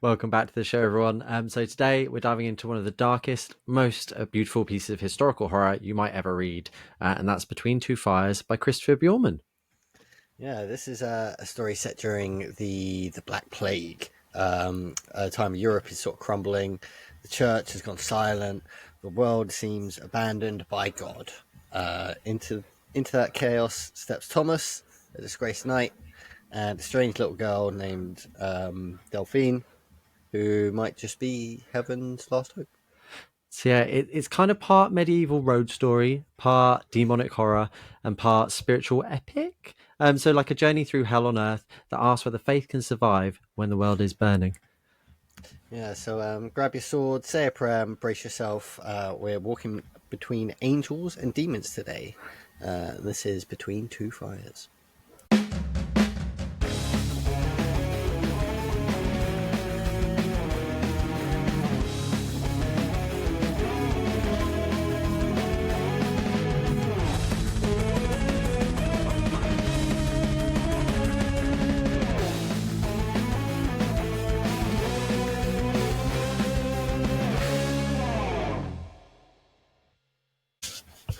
Welcome back to the show, everyone. So today we're diving into one of the darkest, most beautiful pieces of historical horror you might ever read, and that's Between Two Fires by Christopher Buehlman. Yeah, this is a story set during the Black Plague. A time Europe is sort of crumbling, the church has gone silent, the world seems abandoned by God. Into that chaos steps Thomas, a disgraced knight, and a strange little girl named Delphine, who might just be heaven's last hope. So yeah, it's kind of part medieval road story, part demonic horror, and part spiritual epic. So like a journey through hell on earth that asks whether faith can survive when the world is burning. Yeah, so grab your sword, say a prayer, and brace yourself. We're walking between angels and demons today. This is Between Two Fires.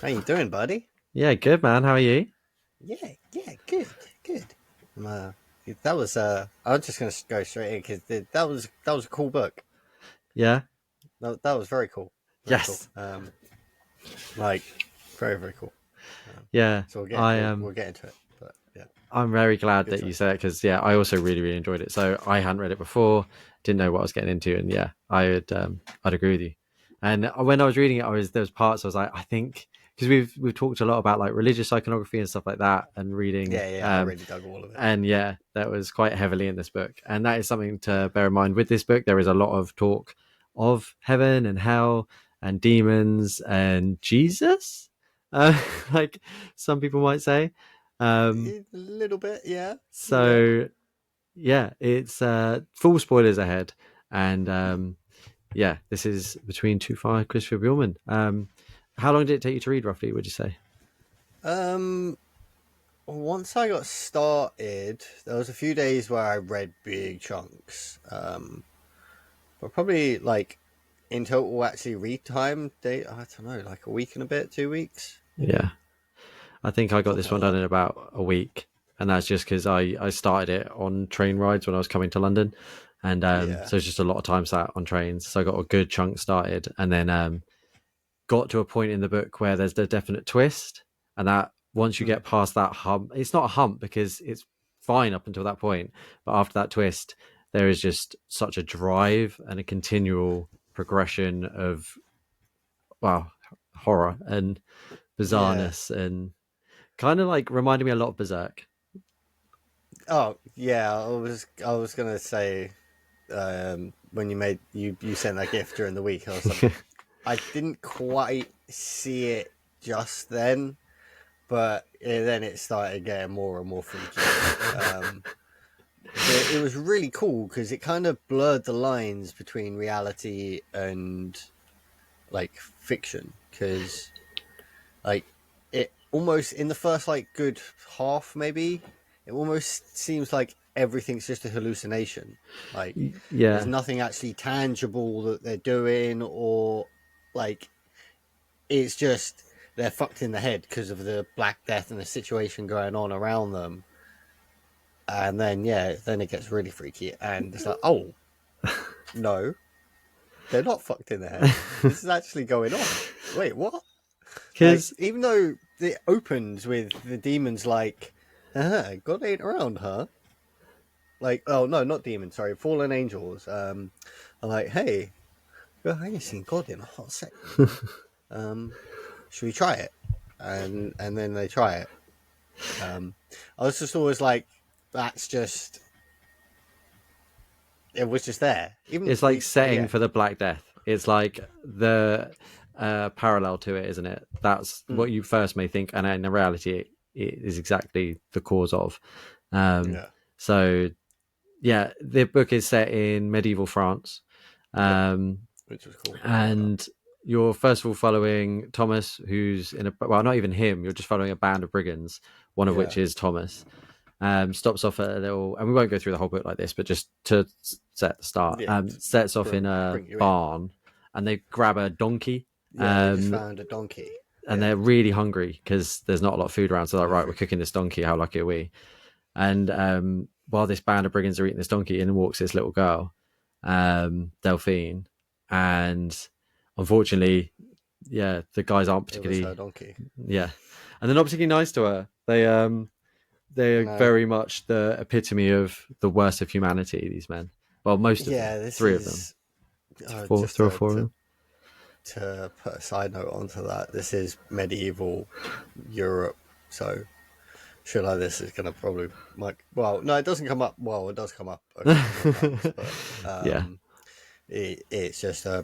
How you doing, buddy? Yeah, good man. How are you? Yeah, good. Uh, that was I'm just gonna go straight in because that was a cool book. Yeah. That was very cool, very cool. Yes. Like very cool. Yeah. So we'll get I we'll, am. we'll get into it. But yeah, I'm very glad good that you choice. said it because I also really enjoyed it. So I hadn't read it before, didn't know what I was getting into, and I'd agree with you. And when I was reading it, there was parts I was like, I think because we've talked a lot about like religious iconography and stuff like that, and reading, Yeah. I really dug all of it. and yeah, that was quite heavily in this book, and that is something to bear in mind with this book. There is a lot of talk of heaven and hell and demons and Jesus, like some people might say. Um, A little bit, yeah. so yeah, it's full spoilers ahead, and yeah, this is Between Two Fire, Christopher Buehlman. How long did it take you to read roughly? Would you say? Um, Once I got started, there was a few days where I read big chunks. But probably like in total, actually read time, I don't know, like a week and a bit, 2 weeks, maybe Yeah, I think I got this something one like done that. in about a week, and that's just because I started it on train rides when I was coming to London, and Yeah. so it's just a lot of time sat on trains. So I got a good chunk started, and then got to a point in the book where there's the definite twist, and that once you Hmm. get past that hump, it's not a hump because it's fine up until that point, but after that twist, there is just such a drive and a continual progression of wow horror and Yeah. bizarreness and kind of like reminded me a lot of Berserk. Oh, yeah. I was gonna say, when you sent that gift during the week, I was like, I didn't quite see it just then, but then it started getting more and more freaky. But it was really cool because it kind of blurred the lines between reality and like fiction. Because like it almost in the first like good half, maybe it almost seems like everything's just a hallucination. Like there's Yeah, nothing actually tangible that they're doing, or like it's just they're fucked in the head because of the Black Death and the situation going on around them. And then yeah, then it gets really freaky, and it's like, oh no, they're not fucked in the head. This is actually going on. Wait, what? Like, because even though it opens with the demons like, God ain't around, huh? Like, oh no, not demons, sorry, fallen angels. Are like, hey, I ain't seen God in a hot second. Um, should we try it? And then they try it. Um, I was just always like, that's just it was just there. Even it's like setting yeah. for the Black Death. It's like the parallel to it, isn't it? That's Mm, what you first may think, and in reality, it is exactly the cause of. Um, yeah. so yeah, the book is set in medieval France, Yep. um, Which was cool. I like that. and you're first of all following Thomas, who's in a well, not even him. You're just following a band of brigands, one of which Yeah. is Thomas. Stops off at a little, and we won't go through the whole book like this, but just to set at the start. Yeah, Sets off in a bring you in. barn, and they grab a donkey. Yeah, they just Um, found a donkey. and Yeah, they're really hungry because there's not a lot of food around. So they're like, right, we're hungry. cooking this donkey. How lucky are we? And while this band of brigands are eating this donkey, in walks this little girl, Delphine, and unfortunately, yeah, the guys aren't It was her particularly, donkey. yeah, and they're not particularly nice to her. They're No. very much the epitome of the worst of humanity. These men, well, most of them, Yeah, this three of them, is just three or four of them. to put a side note onto that. This is medieval Europe, so shit like this is going to probably well, no, it doesn't come up. Well, it does come up a couple more times, but Yeah, it's just a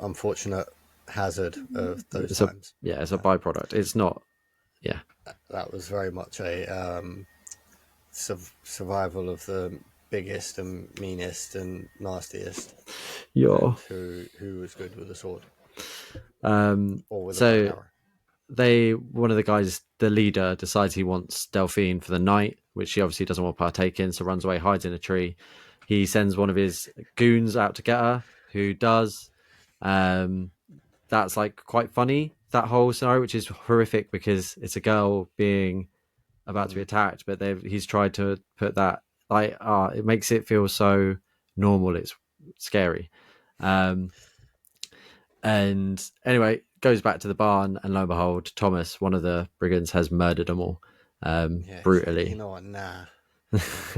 unfortunate hazard of those it's a times. it's a byproduct. It's not. Yeah, That was very much a survival of the biggest and meanest and nastiest, yeah. and who was good with a sword or with a bow and So arrow. one of the guys, the leader, decides he wants Delphine for the night, which she obviously doesn't want to partake in, so runs away, hides in a tree. He sends one of his goons out to get her, who does. Um, that's like quite funny, that whole scenario, which is horrific because it's a girl being about to be Mm. attacked, but he's tried to put that like it makes it feel so normal. It's scary. Um, and anyway, goes back to the barn, and lo and behold, Thomas, one of the brigands, has murdered them all Yeah, he's like, you brutally. know what? Nah,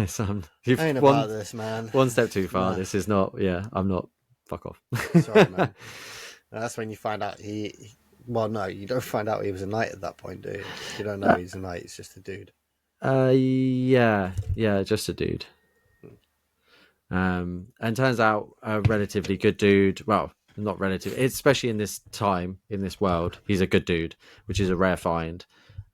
So I you've ain't about this, man. one step too far. Nah, This is not. Yeah, I'm not. Fuck off. sorry, man. And that's when you find out well, no, you don't find out he was a knight at that point, do you? You don't know he's a knight. He's just a dude. Yeah, just a dude. And turns out a relatively good dude. Well, not relative, especially in this time, in this world, he's a good dude, which is a rare find.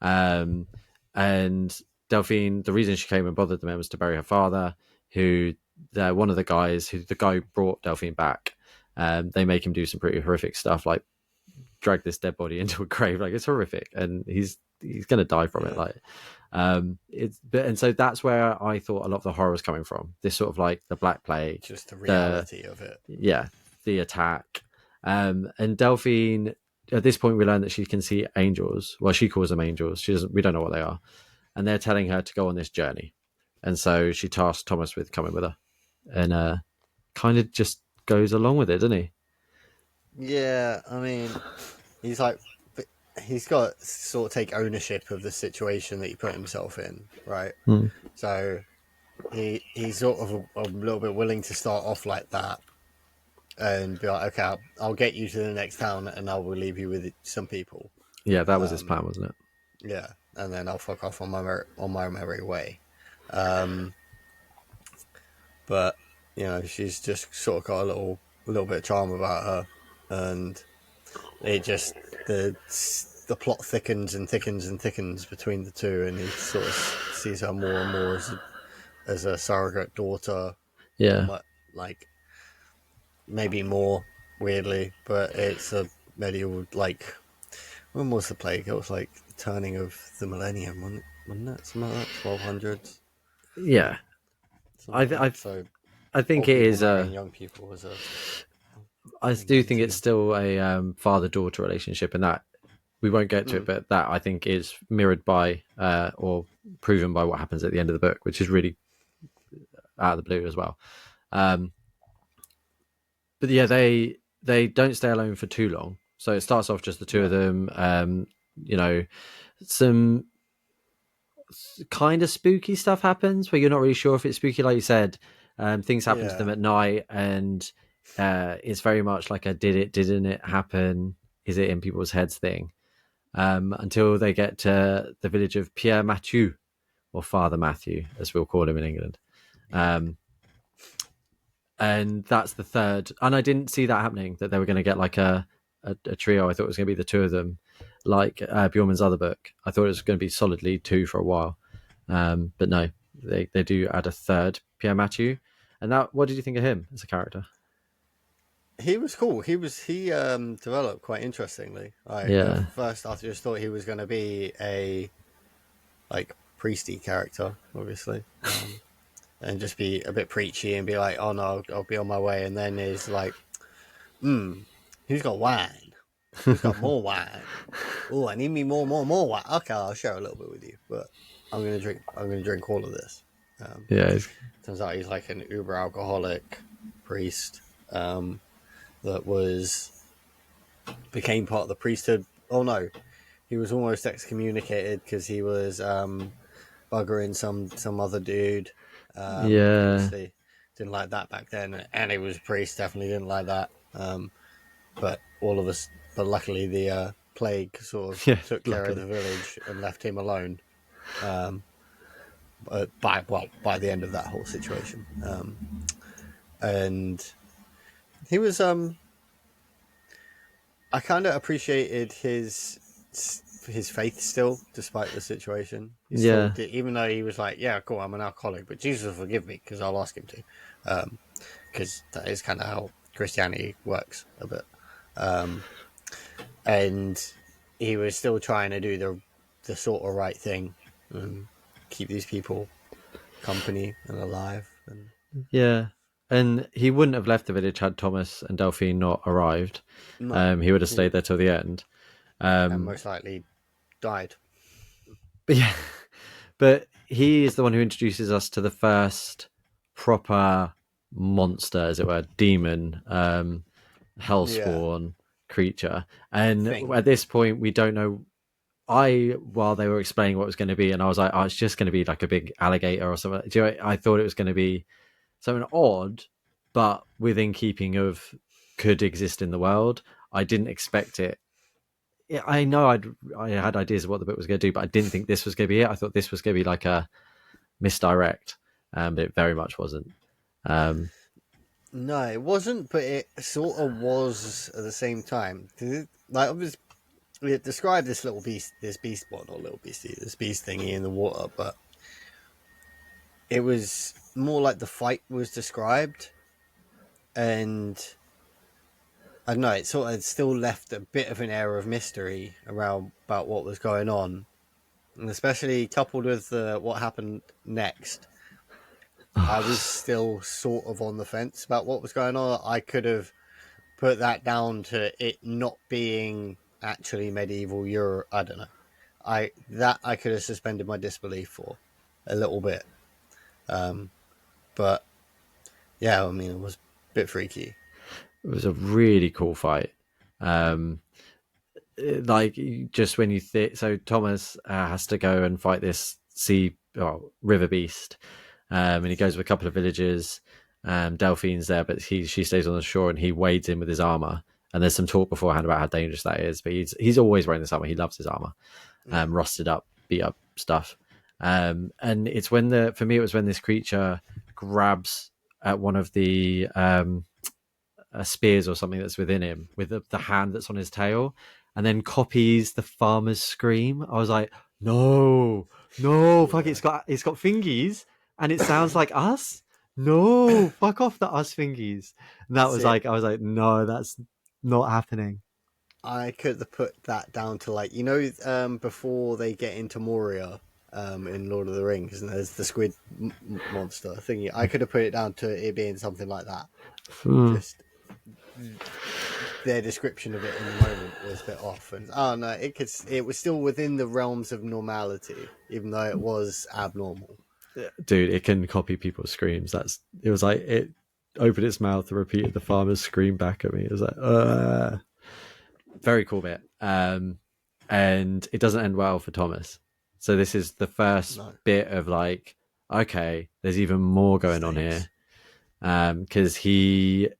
Um, and Delphine, the reason she came and bothered the men was to bury her father, who one of the guys, who the guy who brought Delphine back. They make him do some pretty horrific stuff, like drag this dead body into a grave. Like, it's horrific, and he's gonna die from it. Yeah, Like, and so that's where I thought a lot of the horror was coming from. This sort of like the Black Plague, just the the reality of it. yeah, the attack, and Delphine. At this point, we learn that she can see angels. Well, she calls them angels. She doesn't. We don't know what they are, and they're telling her to go on this journey. And so she tasks Thomas with coming with her, and kind of just goes along with it, doesn't he? Yeah, I mean, he's like, he's got to sort of take ownership of the situation that he put himself in, right? Hmm. So he's sort of a little bit willing to start off like that and be like, okay, I'll get you to the next town and I will leave you with some people. Yeah, that was his plan, wasn't it? Yeah, and then I'll fuck off on my merry way. Um, but you know, she's just sort of got a little bit of charm about her, and it just the plot thickens and thickens and thickens between the two, and he sort of sees her more and more as a surrogate daughter, Yeah, almost, like maybe more weirdly, but it's a medieval, like, when was the plague? It was like the turning of the millennium, wasn't it? Something like that, 1200s, yeah. something I like th- that. I So I think old it people is marrying a. young people was a I thing do then think it's too. still a father daughter relationship, and that we won't get to it, Mm. but that I think is mirrored by or proven by what happens at the end of the book, which is really out of the blue as well. Um, but yeah, they don't stay alone for too long. So it starts off just the two of No. them. You know, some kind of spooky stuff happens where you're not really sure if it's spooky, like you said. Things happen to them Yeah. at night, and it's very much like a didn't it happen? Is it in people's heads thing? Until they get to the village of Pierre Mathieu, or Father Matthew, as we'll call him in England. Yeah. Um, and that's the third. And I didn't see that happening, that they were going to get like a trio. I thought it was going to be the two of them, like Buehlman's other book. I thought it was going to be solidly two for a while. But no, they do add a third, Pierre Mathieu. And that, what did you think of him as a character? He was cool. He developed quite interestingly. Like at Yeah, first, I just thought he was going to be a like priesty character, obviously. and just be a bit preachy and be like, "Oh no, I'll be on my way," and then it's like, "Hmm, who's got wine? Who's got more wine? Oh, I need me more wine. Okay, I'll share a little bit with you, but I'm gonna drink all of this." Um, Yeah, Turns out he's like an uber alcoholic priest that was became part of the priesthood. Oh no, he was almost excommunicated because he was buggering some other dude. yeah, Obviously, didn't like that back then, and he was a priest. Definitely didn't like that. But all of us, but luckily the plague sort of yeah. took care of Luckily, the village and left him alone. Um, by the end of that whole situation, and he was I kind of appreciated his faith still, despite the situation. He still yeah, did, even though he was like, "Yeah, cool, I'm an alcoholic, but Jesus will forgive me because I'll ask him to," because that is kind of how Christianity works a bit. Um, and he was still trying to do the sort of right thing and keep these people company and alive. And yeah. And he wouldn't have left the village had Thomas and Delphine not arrived. no, He would have he stayed there till the end. and Um, most likely died. but yeah, but he is the one who introduces us to the first proper monster, as it were, demon, Yeah, hellspawn creature. And thing. at this point, we don't know. While they were explaining what it was going to be, and I was like, oh, it's just going to be like a big alligator or something. Do you know, I thought it was going to be something odd, but within keeping of could exist in the world. I didn't expect it. Yeah, I know I had ideas of what the book was going to do, but I didn't think this was going to be it. I thought this was going to be like a misdirect, but it very much wasn't. Um, No, it wasn't, but it sort of was at the same time. Like, obviously, it described this little beast, well, not little beastie, this beast thingy in the water, but it was more like the fight was described, and I don't know, it sort of still left a bit of an air of mystery around about what was going on, and especially coupled with what happened next. I was still sort of on the fence about what was going on. I could have put that down to it not being actually medieval Europe. I don't know. I could have suspended my disbelief for a little bit. Um, but yeah, I mean, it was a bit freaky. it was a really cool fight. Um, like just when you think so, Thomas has to go and fight this river beast, and he goes with a couple of villagers. Delphine's there, but she stays on the shore, and he wades in with his armor. And there's some talk beforehand about how dangerous that is, but he's always wearing this armor. He loves his armor, Yeah, rusted up, beat up stuff. And it's when for me it was when this creature grabs at one of the spears or something that's within him with the hand that's on his tail, and then copies the farmer's scream. I was like, no, no, fuck! yeah. It's got fingies, and it sounds like us. No, fuck off the us fingies. And that was See, like, I was like, no, that's not happening. I could have put that down to like before they get into Moria in Lord of the Rings, and there's the squid monster thingy. I could have put it down to it being something like that. Hmm. Just their description of it in the moment was a bit off, and oh no, it was still within the realms of normality, even though it was abnormal. Dude, it can copy people's screams. It was like it opened its mouth and repeated the farmer's scream back at me. It was like, very cool bit. And it doesn't end well for Thomas. So this is the first No bit of like, okay, there's even more going on stakes. here. Because the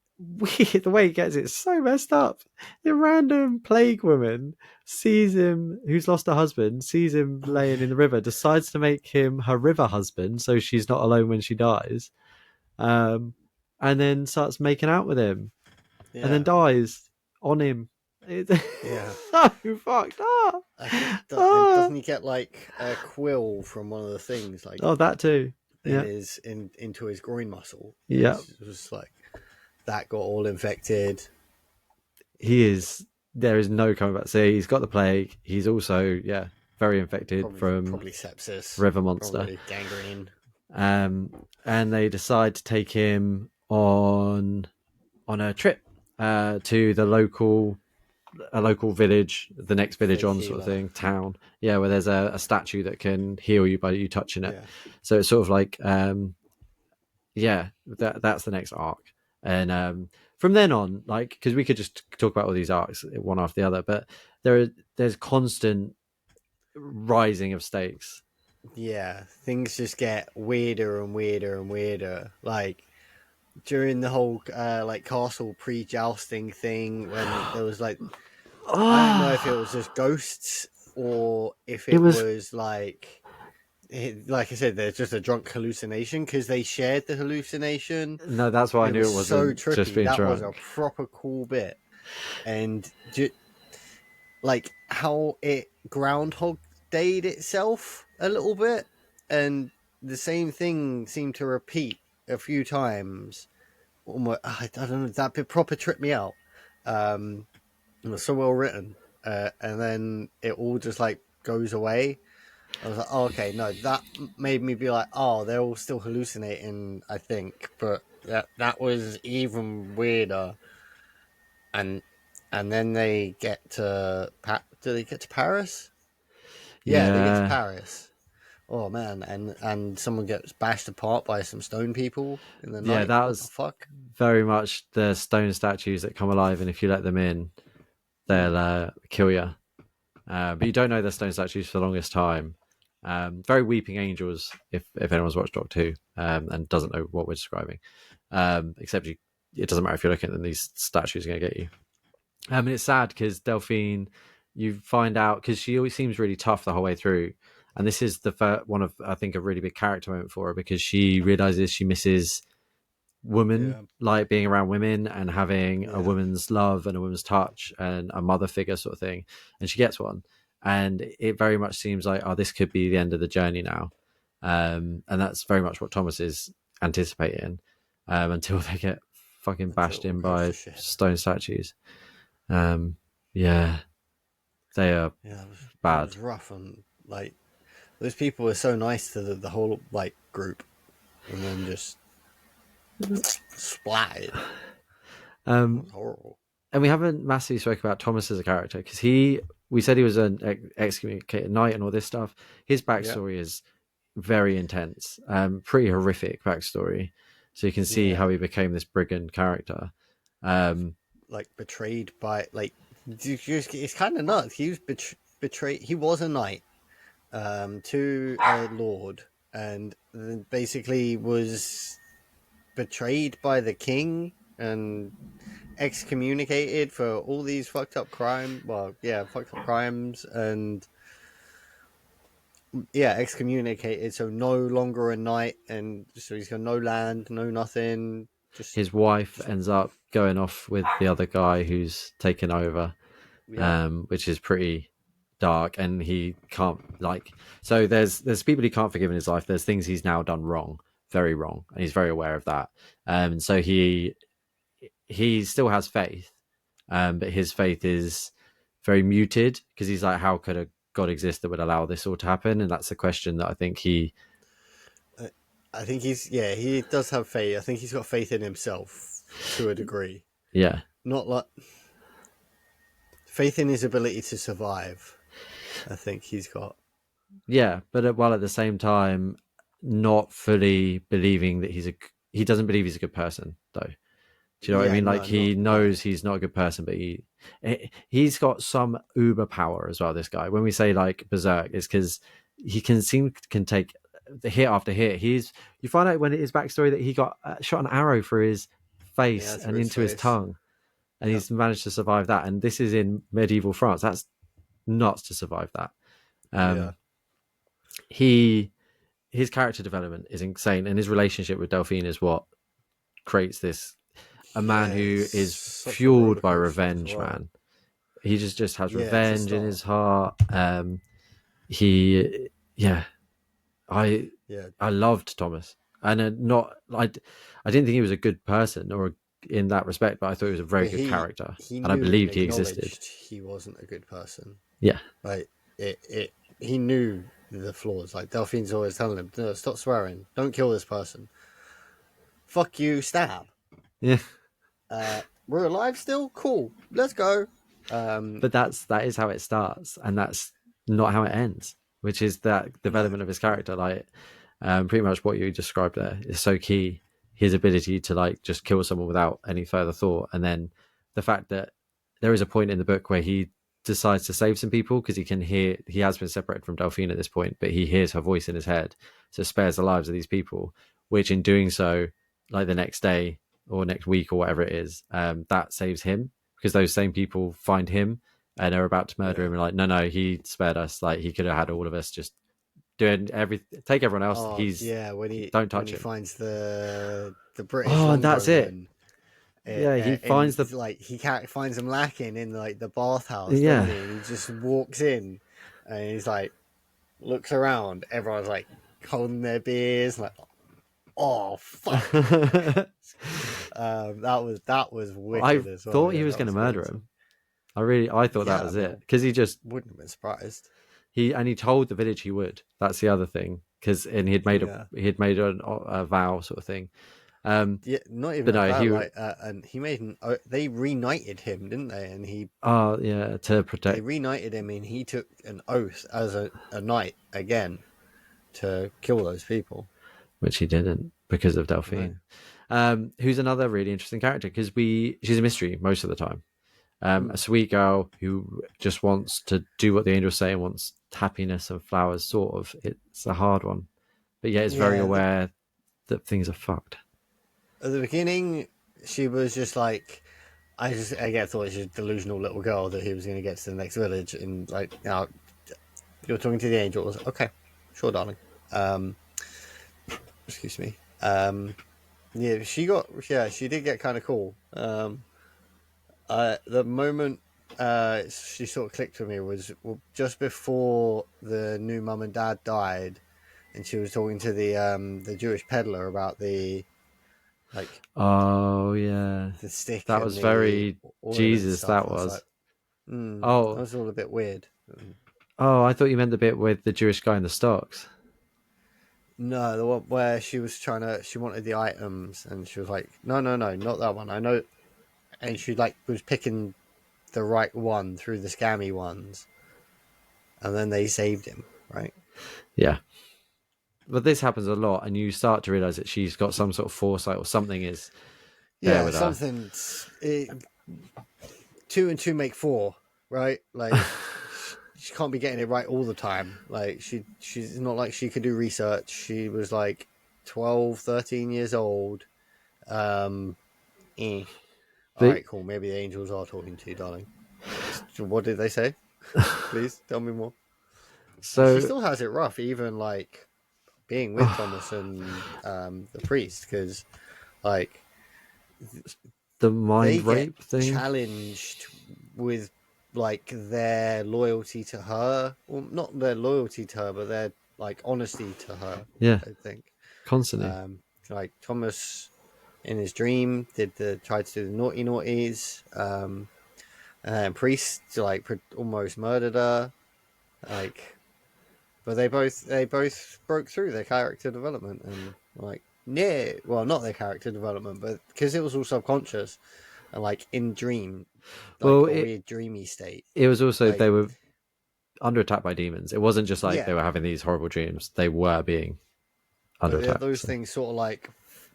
way he gets it's so messed up. The random plague woman sees him, who's lost her husband, sees him Oh laying yeah, in the river, decides to make him her river husband, so she's not alone when she dies. Um, and then starts making out with him, and then yeah, dies on him. It's yeah. so fucked up. I think, and Ah. doesn't he get like a quill from one of the things like Oh, that too. in Yeah, his into his groin muscle, and yeah. it's just like that got all infected. He is. There is no coming back. See, he's got the plague. He's also very infected from Probably sepsis, River Monster. probably gangrene. and they decide to take him on a trip to the local village, the next village Fake on, sort of healer. thing, town. Yeah, where there's a statue that can heal you by you touching it. Yeah. So it's sort of like, yeah, that's the next arc. And from then on, like, because we could just talk about all these arcs one after the other, but there's constant rising of stakes. Yeah. Things just get weirder and weirder and weirder. Like during the whole like castle pre-jousting thing, when there was like, I don't know if it was Oh, just ghosts or if it it was was like I said, there's just a drunk hallucination because they shared the hallucination. no. That's why I It knew was it so wasn't just trippy. being That was a drunk. proper cool bit, and like how it Groundhog Dayed itself a little bit, and the same thing seemed to repeat a few times. Almost, I don't know, that bit proper tripped me out. It was so well written, and then it all just like goes away. I was like, oh, okay, no, that made me be like, oh, they're all still hallucinating, I think, but that was even weirder. And then they get to do they get to Paris? Yeah, they get to Yeah, Paris. Oh man, and someone gets bashed apart by some stone people in the yeah, night. that What the was fuck? very much the stone statues that come alive, and if you let them in, they'll Mm, kill you. But you don't know they're stone statues for the longest time. Very weeping angels, if anyone's watched Doctor Who and doesn't know what we're describing. Except it doesn't matter if you're looking at them; these statues are going to get you. And it's sad because Delphine, you find out because she always seems really tough the whole way through, and this is the one of I think a really big character moment for her because she realizes she misses woman, yeah, like being around women and having a yeah, woman's love and a woman's touch and a mother figure sort of thing, and she gets one, and it very much seems like, oh, this could be the end of the journey now. And that's very much what Thomas is anticipating, until they get fucking until it bashed all in goes to by shit. stone statues. um yeah, they are Yeah, that bad. was rough. And like those people were so nice to the whole like group, and then just splatted. That um was horrible. and we haven't massively spoken about Thomas as a character because we said he was an excommunicated knight and all this stuff. His Yeah, backstory is very intense, pretty horrific backstory. So you can see yeah, how he became this brigand character. Um, like betrayed by like it's kind of nuts. He was betrayed. He was a knight to a lord, and then basically was betrayed by the king and excommunicated for all these fucked up crime. Well, yeah, fucked up crimes, and yeah, excommunicated. So no longer a knight, and so he's got no land, no nothing. Just, his wife just ends up going off with the other guy who's taken over, yeah, which is pretty dark. And he can't, like, so there's people he can't forgive in his life. There's things he's now done wrong, very wrong, and he's very aware of that. So he still has faith, but his faith is very muted because he's like, how could a god exist that would allow this all to happen? And that's the question that I think he, uh, I think he does have faith. I think he's got faith in himself to a degree. yeah, Not like faith in his ability to survive. I think he's got. yeah, but while at the same time not fully believing that he doesn't believe he's a good person though. Do you know what I Yeah, mean? Like, no, not he no. knows he's not a good person, but he's got some uber power as well. This guy, when we say like berserk, is because he can take the hit after hit. You find out when it is backstory that he got shot an arrow through his face Yeah, and through his into his face. tongue, and Yep. he's managed to survive that. And this is in medieval France. That's nuts to survive that. Yeah. Um, he his character development is insane, and his relationship with Delphine is what creates this, a man Yeah, who it's is such a fueled roller by coaster as revenge, well. man. He just has Yeah, to revenge in start. his heart. He Yeah, I Yeah, I loved Thomas, and not I didn't think he was a good person or in that respect, but I thought he was a very but good character, he and I knew and believed he existed. acknowledged he wasn't a good person. Yeah, Like it he knew. the flaws. Like Delphine's always telling him, no, stop swearing, don't kill this person. Fuck you, stab. Yeah. We're alive still? Cool. Let's go. Um, But that is how it starts, and that's not how it ends, which is that no. development of his character. Like, pretty much what you described there is so key. His ability to like just kill someone without any further thought, and then the fact that there is a point in the book where he decides to save some people because he can hear, he has been separated from Delphine at this point, but he hears her voice in his head, so it spares the lives of these people. Which in doing so, like the next day or next week or whatever it is, that saves him because those same people find him and are about to murder Yeah. him and like, no, he spared us. Like he could have had all of us. Just doing everything, take everyone else. Oh He's, yeah, don't when touch he him. finds the British Oh, and that's it. longbowmen, Yeah, he and finds the, like finds them lacking in like the bathhouse, doesn't yeah. he? And he just walks in, and he's like looks around. Everyone's like holding their beers, like oh fuck. That was I wicked as well. thought Yeah, he was that going to was great. murder him. I thought that Yeah, I was mean, it because he just, wouldn't have been surprised. he told the village he would. That's the other thing. Because, and Yeah. he had made a vow sort of thing. Um, Yeah, not even but a no, vow. he, Like, and he made they reunited him, didn't they? And yeah, to they protect, reunited him, and he took an oath as a knight again to kill those people. which he didn't because of No. Delphine. Who's another really interesting character because she's a mystery most of the time. A Hmm. sweet girl who just wants to do what the angels say and wants happiness and flowers. Sort of, it's a hard one, but yeah, it's very Yeah. aware that things are fucked. At the beginning, she was just like, I guess thought she was a delusional little girl that he was going to get to the next village, and like, now you're talking to the angels. Okay, sure, darling. Um, excuse me. Yeah, she did get kind of cool. The moment she sort of clicked with me was just before the new mum and dad died, and she was talking to the Jewish peddler about the like Oh yeah, the stick that and was the very ornament Jesus. stuff. That I was like, was. that Oh, was all a bit weird. oh, I thought you meant the bit with the Jewish guy in the stocks. No, the one where she wanted the items, and she was like, no, no, no, not that one. I know, and she like was picking the right one through the scammy ones, and then they saved him, right? Yeah, but this happens a lot, and you start to realize that she's got some sort of foresight or something is there Yeah, with her. two and two make four, right? Like she can't be getting it right all the time. Like she's not like she could do research. She was like 12, 13 years old. Um, eh. All But right, cool. Maybe the angels are talking to you, darling. What did they say? Please tell me more. And she so still has it rough, even like being with Thomas and the priest, because like the mind they get rape thing. challenged with like their loyalty to her, well, not their loyalty to her, but their like honesty to her. Yeah, I think constantly. like Thomas in his dream tried to do the naughty naughties, and priest like almost murdered her, like. But they both broke through their character development and like yeah, well not their character development, but because it was all subconscious and like in dream, like Well, a weird dreamy state. it was also Like they were under attack by demons. It wasn't just like they yeah, were having these horrible dreams; they were being under but attack. those So things sort of like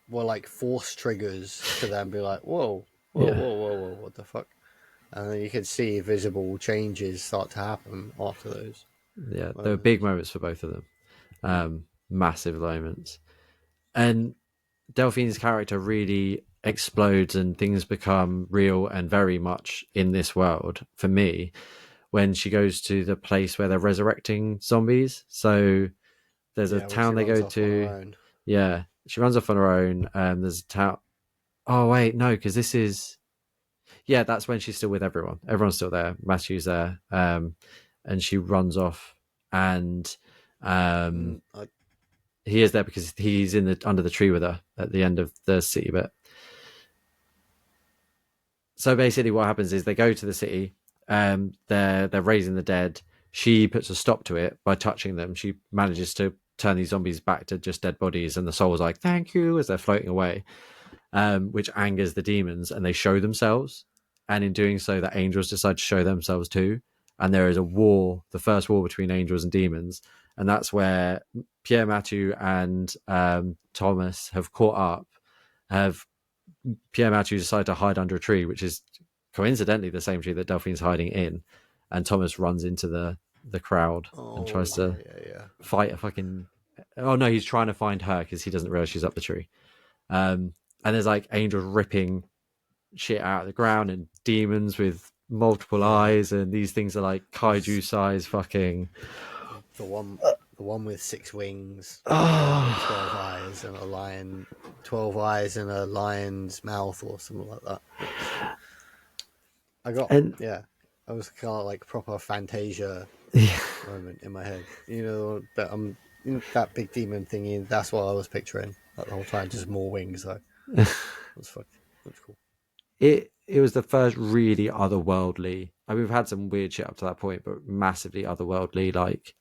were like force triggers to them be like whoa, whoa, yeah, whoa, whoa, whoa, what the fuck? And then you could see visible changes start to happen after those yeah, there were big moments. moments for both of them, massive moments, and Delphine's character really explodes and things become real and very much in this world for me when she goes to the place where they're resurrecting zombies. So there's a Yeah, when she town they runs go off on her to. own. Yeah, she runs off on her own. There's a town. Oh wait, no, because this is, yeah, that's when she's still with everyone. Everyone's still there. Matthew's there, and she runs off, and um, I, he is there because he's in the under the tree with her at the end of the city bit. So basically, what happens is they go to the city. They're raising the dead. she puts a stop to it by touching them. She manages to turn these zombies back to just dead bodies, and the soul's like, thank you, as they're floating away, which angers the demons, and they show themselves. And in doing so, the angels decide to show themselves too. And there is a war, the first war between angels and demons. And that's where Pierre Mathieu and Thomas have caught up, have Pierre Mathieu decided to hide under a tree, which is coincidentally the same tree that Delphine's hiding in. And Thomas runs into the crowd and Oh tries yeah, to yeah, yeah. fight a fucking. Oh no, he's trying to find her because he doesn't realize she's up the tree. And there's like angels ripping shit out of the ground and demons with multiple Yeah. eyes, and these things are like kaiju size fucking. The one, the one with 6 wings, the one with Oh, 12 eyes, and a lion, 12 eyes in a lion's mouth, or something like that. I got, and yeah, I was kind of like proper Fantasia yeah, moment in my head. You know that that big demon thingy. That's what I was picturing like, the whole time. Just more wings though. That's fuck. That's cool. it was the first really otherworldly. I mean, we've had some weird shit up to that point, but massively otherworldly. Like,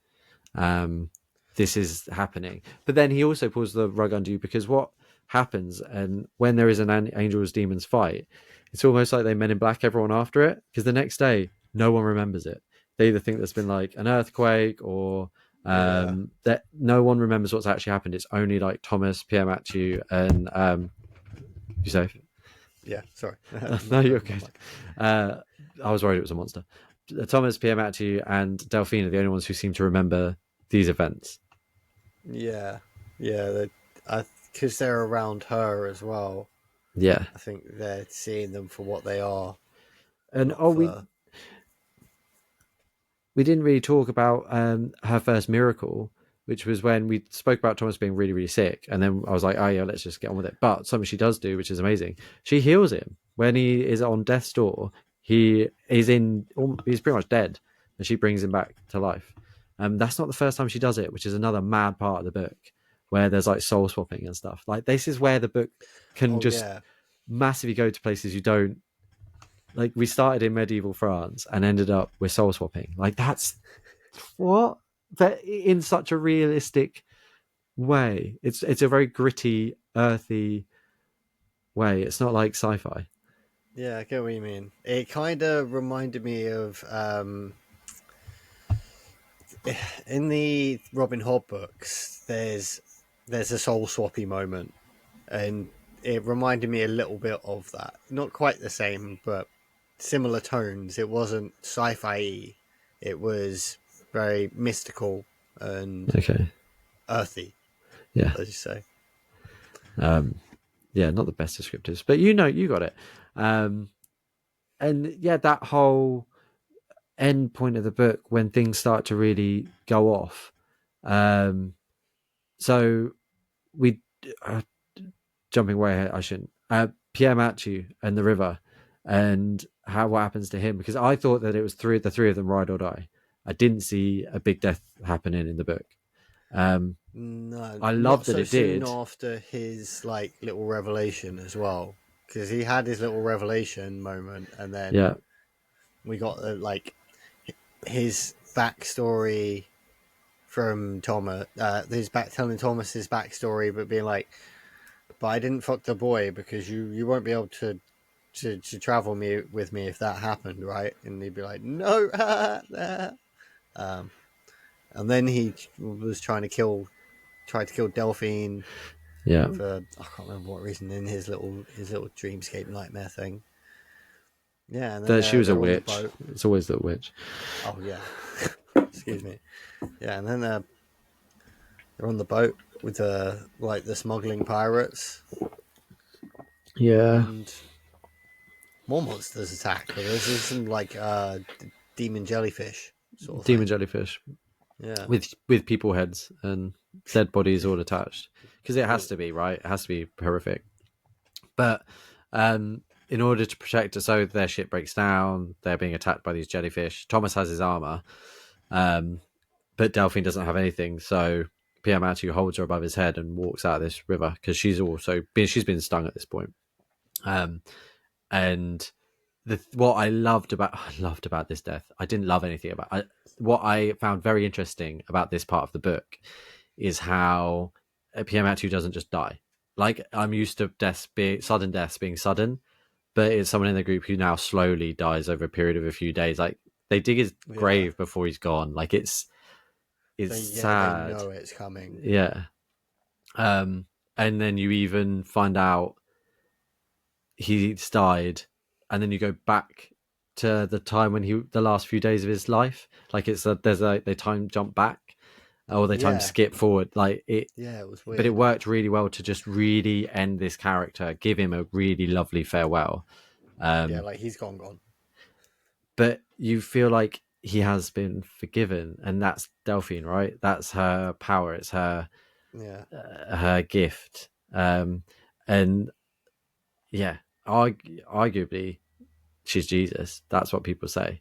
um, this is happening. But then he also pulls the rug under you, because what happens, and when there is an angels demons fight, it's almost like they Men in Black everyone after it, because the next day no one remembers it. They either think there's been like an earthquake, or Yeah. that no one remembers what's actually happened. It's only like Thomas, Pierre Mathieu, and you say Yeah. Sorry. no, Not you're open my good. mic. Uh, I was worried it was a monster. Thomas, Pierre Mathieu, and Delphine are the only ones who seem to remember these events. Yeah. Yeah. Because they're around her as well. Yeah, I think they're seeing them for what they are, and not we for. we didn't really talk about her first miracle, which was when we spoke about Thomas being really, really sick. And then I was like, oh, yeah, let's just get on with it. But something she does do, which is amazing, she heals him. When he is on death's door, he's pretty much dead. And she brings him back to life. That's not the first time she does it, which is another mad part of the book where there's like soul swapping and stuff. Like, this is where the book can Oh just yeah. massively go to places you don't. Like, we started in medieval France and ended up with soul swapping. Like, that's what, but in such a realistic way. It's a very gritty, earthy way. It's not like sci-fi. Yeah, I get what you mean. It kind of reminded me of in the Robin Hood books. There's a soul swappy moment, and it reminded me a little bit of that. Not quite the same, but similar tones. It wasn't sci-fi. It was very mystical and Okay. earthy, Yeah. as you say. Um, yeah, not the best descriptors, but you got it. Um, and yeah, that whole end point of the book when things start to really go off. Um, so we uh, jumping way ahead. I shouldn't. Pierre Mathieu and the river, and what happens to him, because I thought that it was the three of them ride or die. I didn't see a big death happening in the book. Um, No, I love not that so it soon did. after his like little revelation as well, because he had his little revelation moment, and then Yeah, we got like his backstory from Thomas. His back telling Thomas his backstory, but being like, "But I didn't fuck the boy because you won't be able to travel with me if that happened, right?" And he'd be like, "No." um, and then he was tried to kill Delphine yeah. for I can't remember what reason in his little dreamscape nightmare thing. Yeah, and then That she was a they're on the witch. boat. It's always the witch. Oh yeah, excuse me. Yeah, and then they're on the boat with the smuggling pirates, Yeah, and more monsters attack. But there's some like demon jellyfish sort of demon thing. jellyfish Yeah, with people heads and dead bodies all attached, because it has cool. to be, right. It has to be horrific. But in order to protect us, so their ship breaks down, they're being attacked by these jellyfish. Thomas has his armor, um, but Delphine doesn't have anything. So Pierre Mathieu holds her above his head and walks out of this river, because she's been stung at this point. And what I loved about this death, I didn't love anything about. What I found very interesting about this part of the book is how Piamatu doesn't just die. Like, I'm used to sudden deaths being sudden, but it's someone in the group who now slowly dies over a period of a few days. Like, they dig his Yeah, grave before he's gone. Like, it's they sad. know it's coming. Yeah. Um, and then you even find out he's died, and then you go back to the time when the last few days of his life. Like, they time jump back, or they time Yeah, skip forward. Like it, yeah, it was but it weird. worked really well to just really end this character, give him a really lovely farewell. Yeah, Um, like he's gone. but you feel like he has been forgiven, and that's Delphine, right? That's her power. It's Yeah. her gift. And yeah, arguably she's Jesus. That's what people say.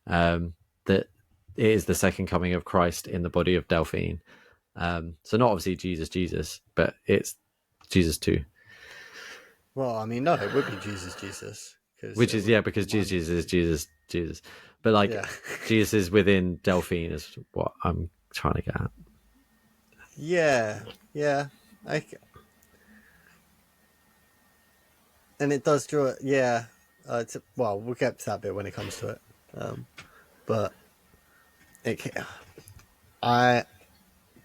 That it is the second coming of Christ in the body of Delphine. So not obviously Jesus, but it's Jesus too. Well, I mean, no, it would be Jesus, because Which it is, would yeah, because remind Jesus us. is Jesus. But like, Yeah, Jesus is within Delphine is what I'm trying to get at. yeah, yeah. I, and it does draw. Yeah, well, we'll get to that bit when it comes to it. But it, I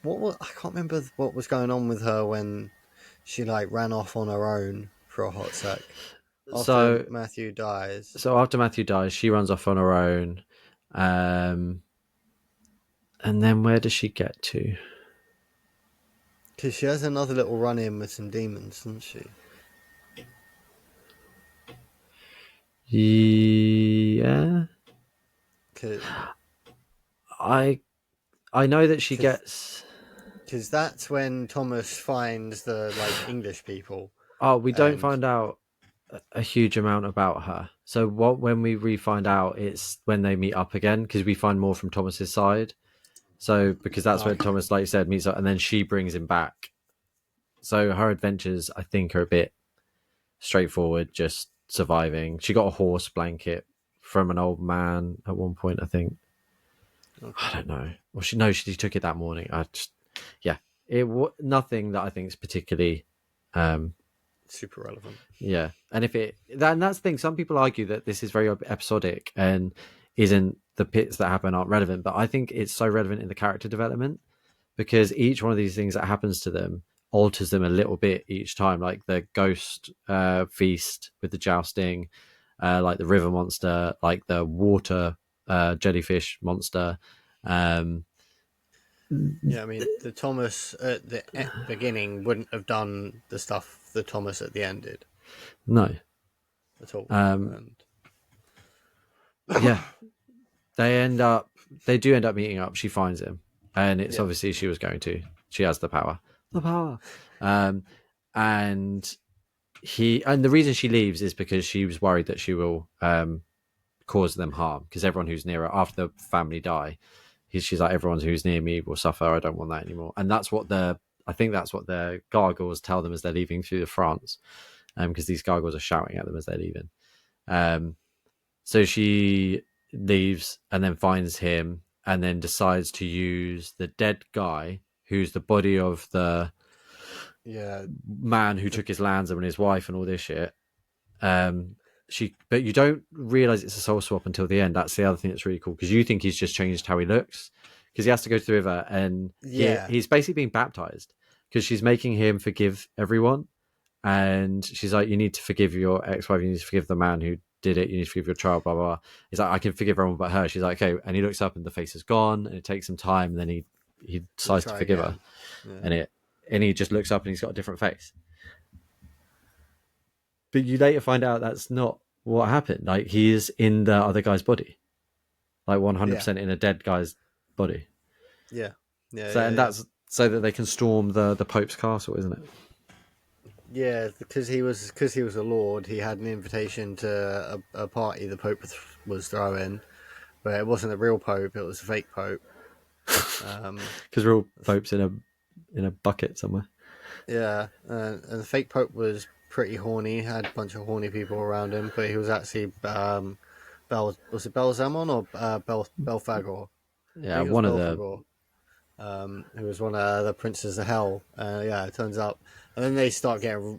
I can't remember what was going on with her when she like ran off on her own for a hot sec after So Matthew dies. so after Matthew dies, she runs off on her own. Um, and then where does she get to? Because she has another little run in with some demons, doesn't she? Yeah, Because I I know that she gets. that's when Thomas finds the like English people, Oh, we don't and find out a huge amount about her. So what when we re-find out, it's when they meet up again, because we find more from Thomas's side. So because that's where okay, Thomas, like you said, meets up, and then she brings him back. So her adventures, I think, are a bit straightforward, just surviving. She got a horse blanket from an old man at one point, I think. I okay, don't know. Well, she took it that morning. I just, yeah, nothing that I think is particularly um, super relevant. yeah, and and that's the thing. Some people argue that this is very episodic and isn't the bits that happen aren't relevant, but I think it's so relevant in the character development, because each one of these things that happens to them alters them a little bit each time. Like the ghost feast with the jousting, like the river monster, like the water jellyfish monster. Um, Yeah, I mean, the Thomas at the beginning wouldn't have done the stuff the Thomas at the end did no, at all, um, and yeah, they do end up meeting up. She finds him, and it's yeah, obviously she was going to. She has the power, um, and the reason she leaves is because she was worried that she will cause them harm, because everyone who's near her after the family die, she's like, everyone who's near me will suffer. I don't want that anymore, and I think that's what the gargoyles tell them as they're leaving through the France, because these gargoyles are shouting at them as they're leaving. Um, so she leaves and then finds him, and then decides to use the dead guy, who's the body of the yeah, man who the, took his lands and his wife and all this shit. But you don't realize it's a soul swap until the end. That's the other thing that's really cool, because you think he's just changed how he looks, because he has to go to the river, and yeah, he's basically being baptized, because she's making him forgive everyone. And she's like, you need to forgive your ex-wife, you need to forgive the man who did it, you need to forgive your child, blah blah blah. He's like, I can forgive everyone but her. She's like, okay. And he looks up and the face is gone, and it takes some time, and then he you decides to try forgive her. again. Yeah, And he just looks up and he's got a different face. But you later find out that's not what happened. Like, he is in the other guy's body, like yeah, 100% in a dead guy's body. yeah, So, and yeah. that's so that they can storm the Pope's castle, isn't it? Yeah, because he was a lord. He had an invitation to a party the Pope was throwing, but it wasn't a real Pope. It was a fake Pope. Because we're all popes in a bucket somewhere. Yeah, and the fake Pope was pretty horny, had a bunch of horny people around him, but he was actually was it Belzamon or Belfagor? I Yeah, think it was one of the Belfagor, who was one of the princes of hell. Yeah, it turns out, and then they start getting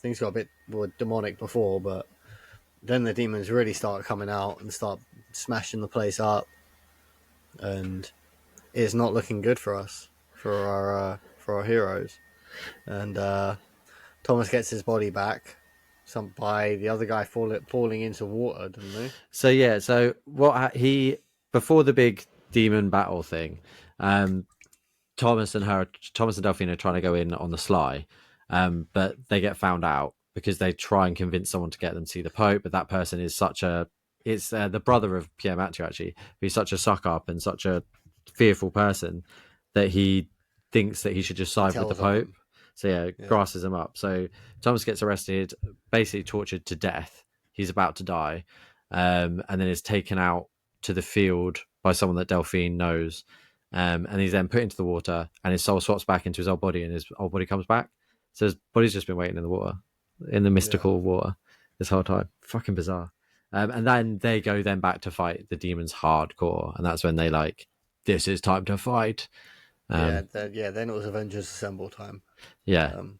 things got a bit more demonic before, but then the demons really start coming out and start smashing the place up, and it's not looking good for us, for our heroes. And Thomas gets his body back, some by the other guy falling into water, didn't he? So yeah, so what he before the big demon battle thing, um, Thomas and Delphine are trying to go in on the sly, but they get found out because they try and convince someone to get them to see the Pope, but that person is such a it's the brother of Pierre Mathieu actually, who's such a suck up and such a fearful person that he thinks that he should just He side with the tells on Pope. him. So yeah, Yeah, grasses him up. So Thomas gets arrested, basically tortured to death. He's about to die, and then is taken out to the field by someone that Delphine knows. And he's then put into the water, and his soul swaps back into his old body, and his old body comes back. So his body's just been waiting in the water, in the yeah, mystical water, this whole time. Fucking bizarre. And then they go then back to fight the demons hardcore, and that's when they like, this is time to fight. yeah. Um, Then it was Avengers Assemble time. yeah, Um,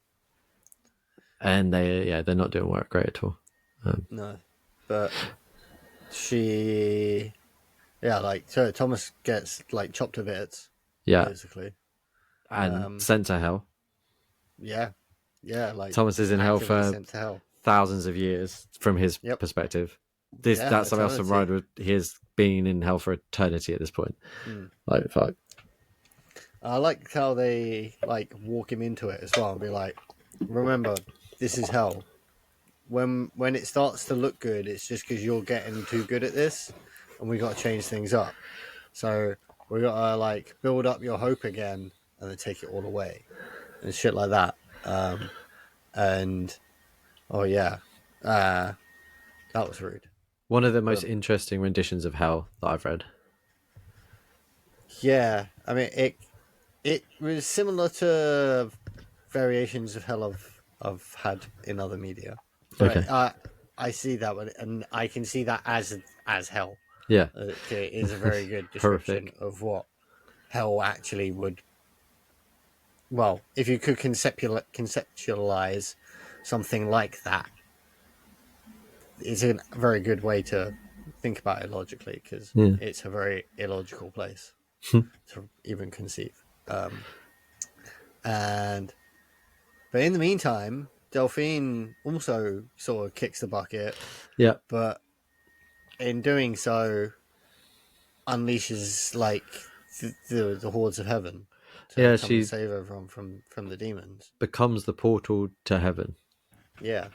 and they're not doing work great at all. no, but she, yeah, like so Thomas gets like chopped to bits, Yeah, basically. and Um, sent to hell. yeah, yeah, like Thomas is just in hell actively for sent to hell. thousands of years from his Yep. perspective. Yeah, That's something else from eternity. Ride with his being in hell for eternity at this point. Mm. Like fuck. I like how they like walk him into it as well and be like, "Remember, this is hell. When it starts to look good, it's just because you're getting too good at this, and we got to change things up. So we got to like build up your hope again, and then take it all away, and shit like that. And oh yeah, that was rude. One of the most But interesting renditions of hell that I've read. yeah, I mean it was similar to variations of hell I've had in other media, Okay. but I see that one, and I can see that as hell. Yeah. It is a very good description Horrific. of what hell actually would. Well, if you could conceptualize something like that, it's a very good way to think about it logically, because Yeah. it's a very illogical place to even conceive. And but in the meantime, Delphine also sort of kicks the bucket, Yeah. but in doing so, unleashes like the hordes of heaven to Yeah, come and she save everyone from the demons. becomes the portal to heaven. Yeah,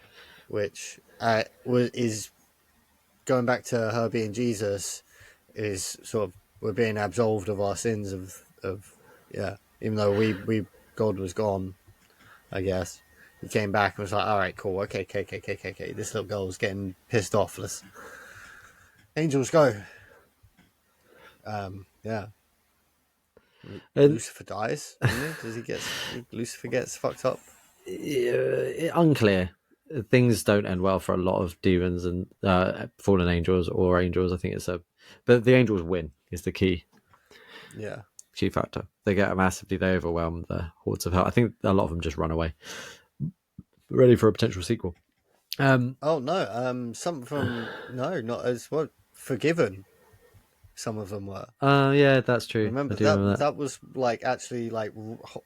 which is going back to her being Jesus, is sort of we're being absolved of our sins of yeah. Even though we God was gone, I guess he came back and was like, all right, cool, okay, okay. This little girl was getting pissed off. Let's angels go. Yeah. And Lucifer dies, doesn't he? Does he get Lucifer gets fucked up? unclear. Things don't end well for a lot of demons and fallen angels or angels. I think but the angels win is the Yeah. key factor. They they overwhelm the hordes of hell. I think a lot of them just run away, ready for a potential sequel. Oh no. Some of them no, not as what forgiven. Some of them were. Yeah, that's true. I Remember do remember that. that was like actually like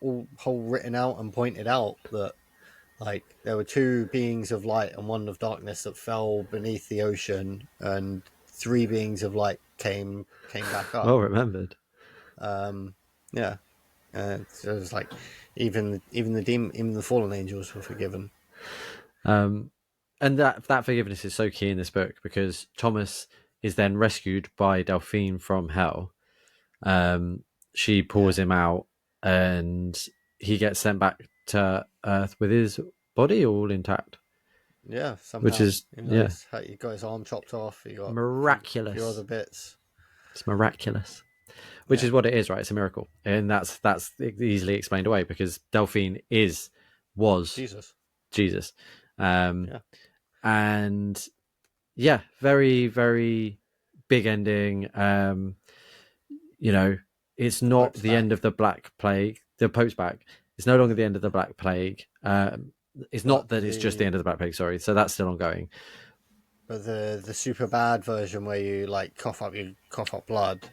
all whole written out and pointed out that like there were two beings of light and one of darkness that fell beneath the ocean, and three beings of light came back up. Well remembered. Yeah, so it was like even the fallen angels were forgiven. Um, and that forgiveness is so key in this book because Thomas is then rescued by Delphine from hell. She Yeah, pours him out, and he gets sent back to Earth with his body all intact, yeah. which Somehow, is yeah he got his arm chopped off. He got a few other miraculous. bits. It's miraculous, which Yeah, is what it is, right? It's a miracle, and that's easily explained away because Delphine was Jesus. Jesus. Yeah. And yeah, very, very big ending. You know, it's The not Pope's the end back, of the Black Plague. The Pope's back. It's no longer the end of the Black Plague. It's not but that it's just the end of the Black Plague. Sorry, so that's still ongoing. the super bad version where you like you cough up blood,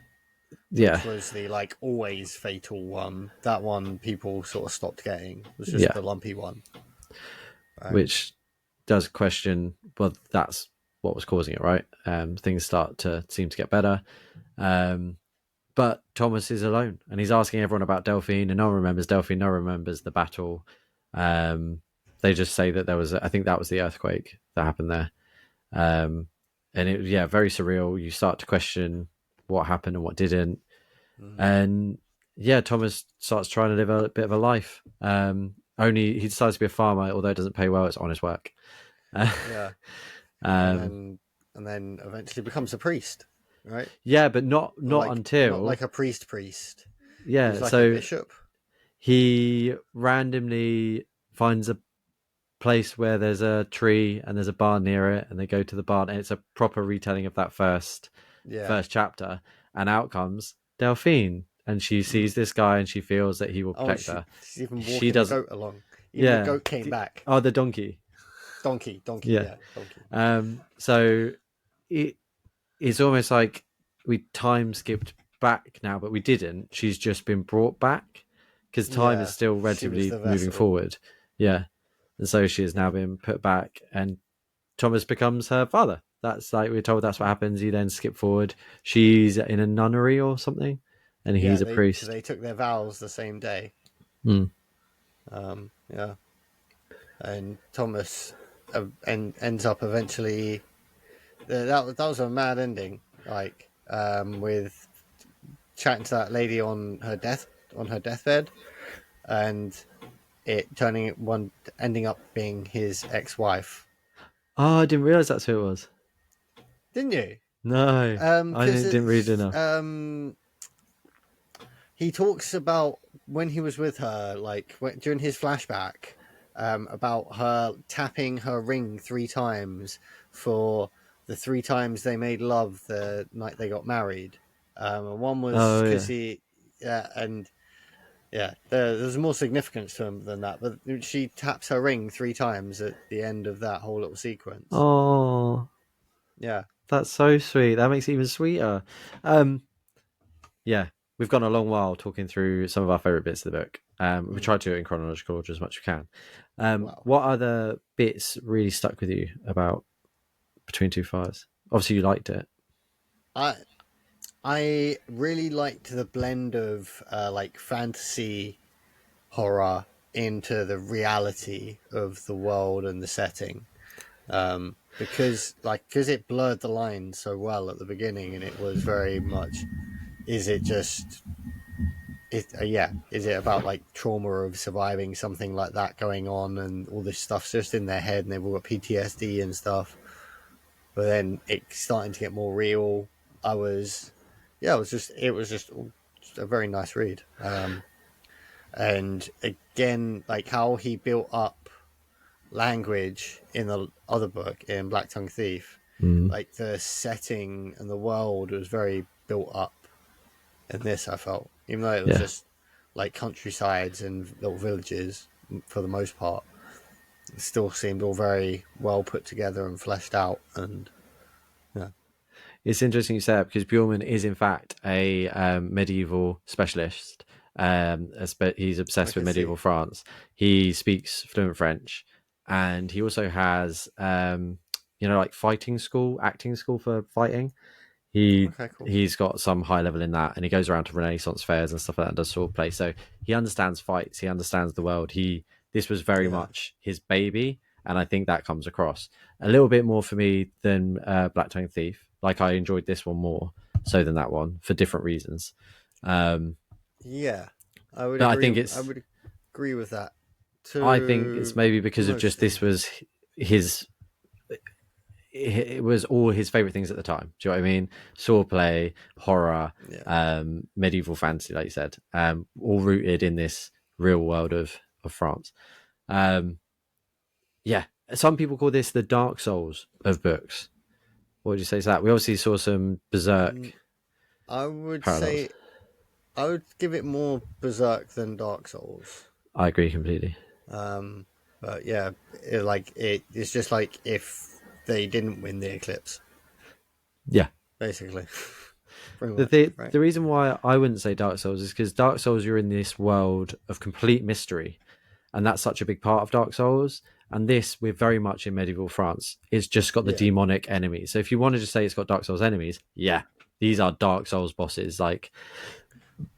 Yeah, which was the like always fatal one. That one people sort of stopped getting. It was just yeah, the lumpy one. Right. which does question, well, that's what was causing it, right? Things start to seem to get better. Um, but Thomas is alone and he's asking everyone about Delphine, and no one remembers Delphine, no one remembers the battle. Um, they just say that there was, I think that was the earthquake that happened there. Um, and it, yeah, very surreal. You start to question what happened and what didn't. Mm-hmm. And yeah, Thomas starts trying to live a bit of a life. Only he decides to be a farmer, although it doesn't pay well. It's honest work. Yeah, and um, then eventually becomes a priest, right? yeah, but not Not until like a priest. He's yeah. like a So bishop. he randomly finds a place where there's a tree and there's a barn near it, and they go to the barn, and it's a proper retelling of that Yeah. first chapter. And out comes Delphine, and she Mm. sees this guy, and she feels that he will Oh, protect her. she's even She walking the does, goat along. Even the yeah. goat came back. Oh, the donkey, Donkey, yeah. yeah, donkey. So it it's almost like we time skipped back now, but we didn't. She's just been brought back because time is Yeah, still she was relatively the moving vessel. forward. Yeah. And so she has now been put back, and Thomas becomes her father. That's like we're told that's what happens. You then skip forward. She's in a nunnery or something, and Yeah, he's a because priest. they took their vows the same day. Mm. Yeah, and Thomas ends up eventually. That was a mad ending. Like with chatting to that lady on her deathbed, and it turning one ending up being his ex-wife. Oh, I didn't realize that's who it was. Didn't you? No, I Because didn't read enough. he talks about when he was with her, like during his flashback, about her tapping her ring 3 times for the 3 times they made love the night they got married. And one was Oh because yeah. he, yeah, and yeah, there's more significance to him than that. But she taps her ring 3 times at the end of that whole little sequence. Oh, Yeah. that's so sweet. That makes it even sweeter. Um, yeah, we've gone a long while talking through some of our favorite bits of the book. We Mm. tried to do it in chronological order as much as we can. Wow. What other bits really stuck with you about Between Two Fires? Obviously, you liked it. I I really liked the blend of like fantasy horror into the reality of the world and the setting. Because it blurred the lines so well at the beginning, and it was very much, is it just yeah, is it about like trauma of surviving something like that going on, and all this stuff's just in their head and they've all got PTSD and stuff, but then it's starting to get more real. I was Yeah, it was just a very nice read. And again, like how he built up language in the other book in Black Tongue Thief, Mm. like the setting and the world was very built up in this. I felt, even though it was Yeah, just like countrysides and little villages for the most part, it still seemed all very well put together and fleshed out. And yeah, it's interesting you say that because Buehlman is in fact a medieval specialist. He's I obsessed with can medieval see. France. He speaks fluent French, and he also has, like fighting school, acting school for fighting. he Okay, cool. he's got some high level in that, and he goes around to Renaissance fairs and stuff like that and does sword play. So he understands fights, he understands the world. This was very Yeah, much his baby, and I think that comes across a little bit more for me than Black Tongue Thief. Like I enjoyed this one more so than that one for different reasons. Um, yeah, but I would agree with that I think it's to maybe because of just mostly. this was his it was all his favorite things at the time. Do you know what I mean? Swordplay, horror, Yeah, medieval fantasy, like you said, all rooted in this real world of France. Um, yeah, some people call this the Dark Souls of books. What would you say to that? We obviously saw some Berserk I would parallels. say I would give it more Berserk than Dark Souls. I agree completely. Um, but yeah, it's just like if they didn't win the eclipse, Yeah. basically, pretty The, much, the right? the reason why I wouldn't say Dark Souls is because Dark Souls, you're in this world of complete mystery, and that's such a big part of Dark Souls. And this, we're very much in medieval France. It's just got the Yeah, demonic enemies. So if you wanted to say it's got Dark Souls enemies, yeah, these are Dark Souls bosses. Like,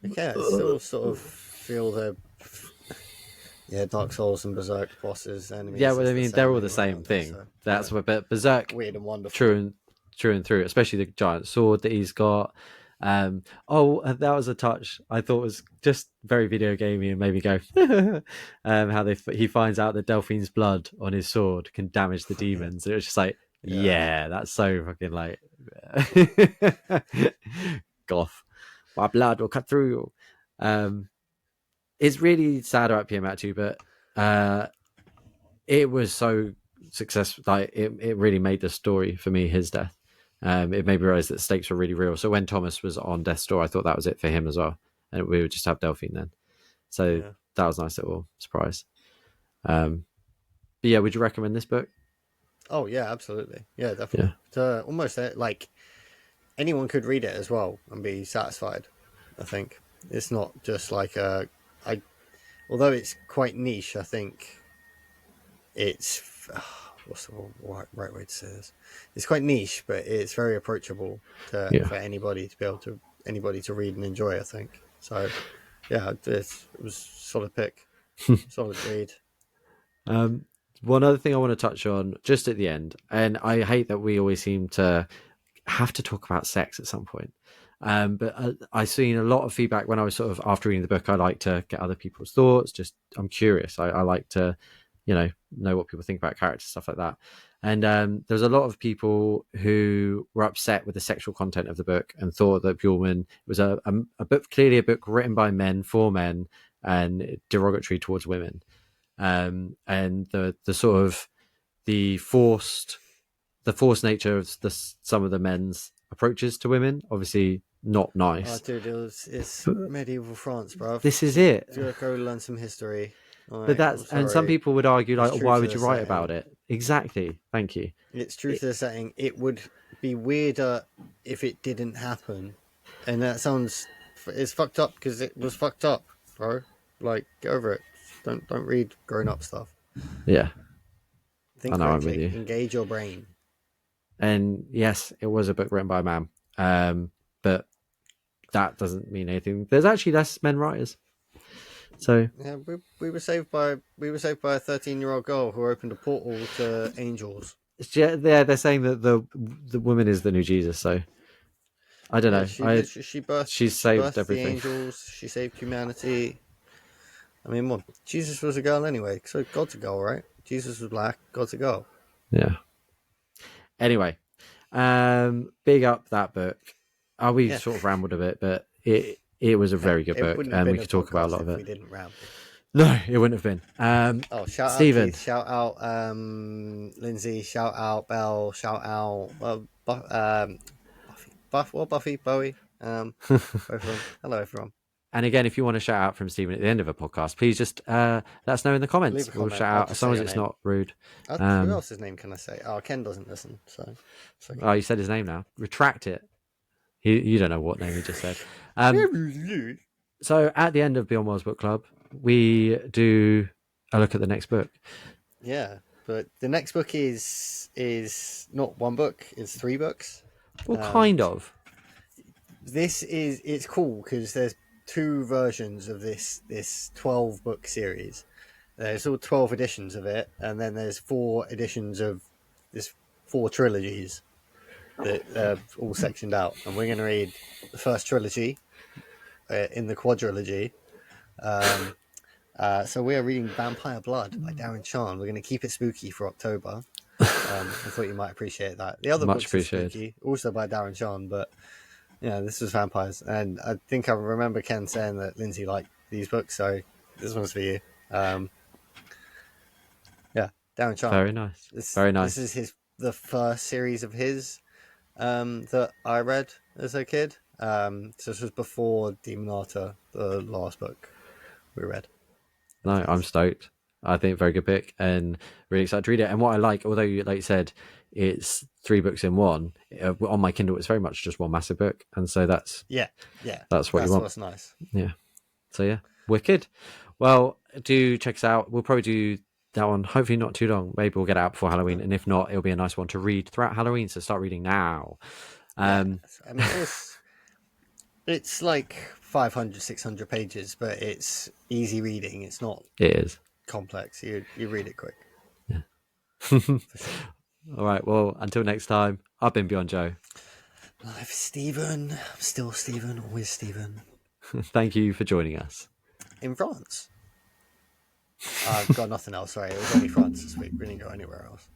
okay, I still sort of feel the Dark Souls and Berserk bosses yeah, enemies well, is I the mean, they're same all the anyway, same aren't they? thing. So That's what, but Berserk, weird and wonderful. true and through, especially the giant sword that he's got. That was a touch I thought was just very video gamey and made me go, how he finds out that Delphine's blood on his sword can damage the Yeah, demons. It was just like, yeah, yeah, that's so fucking like goth. My blood will cut through you. Um, it's really sad about PMAT2, but it was so successful. Like it really made the story for me. His death, it made me realize that the stakes were really real. So when Thomas was on death's door, I thought that was it for him as well, and we would just have Delphine then. So yeah. that was a nice little surprise. Um, but yeah, would you recommend this book? Oh yeah, absolutely. Yeah, Yeah, definitely. To almost like anyone could read it as well and be satisfied. I think it's not just like I although it's quite niche. I think it's what's the right way to say this? It's quite niche, but it's very approachable to yeah. for anybody to be able to anybody to read and enjoy. I think so. Yeah, it was solid pick, solid read. Um, one other thing I want to touch on just at the end, and I hate that we always seem to have to talk about sex at some point. But I've seen a lot of feedback when I was sort of after reading the book. I like to get other people's thoughts. Just I'm curious. I like to, know what people think about characters, stuff like that. And there's a lot of people who were upset with the sexual content of the book and thought that Buehlman was a book, clearly a book written by men for men and derogatory towards women. And the sort of the forced the forced nature of some of the men's approaches to women, obviously not Oh, nice. dude, it's But medieval France, bruv. this is it. Go learn some history. All But right, I'm that's and some sorry. people would argue It's like, oh, true why to would the you write about setting. it? Exactly. Thank you. It's true It, to the setting. It would be weirder if it didn't happen, and that sounds it's fucked up because it was fucked up, bro. Like, get over it. Don't read grown up stuff. yeah, I Think know I'm with correctly. you. Engage your brain. And yes, it was a book written by a man, but that doesn't mean anything. There's actually less men writers. So Yeah, we were saved by a 13-year-old girl who opened a portal to angels. yeah, they're saying that the woman is the new Jesus. So I don't Yeah, know. She's she saved birthed the everything. angels. She saved humanity. I mean, well, Jesus was a girl anyway, so God's a girl, right? Jesus was black. God's a girl. Yeah. Anyway, big up that book. We Yeah, sort of rambled a bit, but it was a very good it book, wouldn't have and we been a could talk about a podcast lot of if it. we didn't ramble. No, it wouldn't have been. Oh, shout out Stephen, Keith. Shout out Lindsay. Shout out Belle. Shout out Buffy, Bowie. Both of them. Hello, everyone. and again, if you want to shout out from Stephen at the end of a podcast, please just let us know in the Leave comments. a We'll comment. shout I'll out as just long say as your it's name. not rude. Who else's name can I say? Oh, Ken doesn't listen, so it's okay. Oh, you said his name now. Retract it. You don't know what name he just said. So at the end of Beyond Wells Book Club, we do a look at the next book. Yeah, but the next book is not one book; it's three books. Well, kind of. It's cool because there's two versions of this 12 book series. There's all 12 editions of it, and then there's 4 editions of this 4 trilogies that are all sectioned out. And we're going to read the first trilogy in the quadrilogy. So we are reading Vampire Blood by Darren Shan. We're going to keep it spooky for October. I thought you might appreciate that. The other Much books are appreciated. spooky, also by Darren Shan, but yeah, this was vampires. And I think I remember Ken saying that Lindsay liked these books, so this one's for you. Yeah, Darren Sharp. Very nice. This Very this nice. is the first series of his that I read as a kid. So this was before Demonata, the last book we read of No, I'm his. stoked. I think very good pick and really excited to read it. And what I like, although like you said, it's 3 books in one. On my Kindle, it's very much just one massive book, and so that's Yeah, yeah, what you that's want. what's nice. Yeah. So yeah, wicked. Well, do check us out. We'll probably do that one. Hopefully not too long. Maybe we'll get it out before Halloween, and if not, it'll be a nice one to read throughout Halloween. So start reading now. Yeah, Um, I mean it's like 500, 600 pages, but it's easy reading. It's not it is. complex. You read it quick Yeah. for sure. All right. Well, until next time, I've been Beyond Joe. I'm Stephen. I'm still Stephen. Always Stephen. Thank you for joining us. In France. I've got nothing else. Sorry, it was only France this week. We didn't go anywhere else.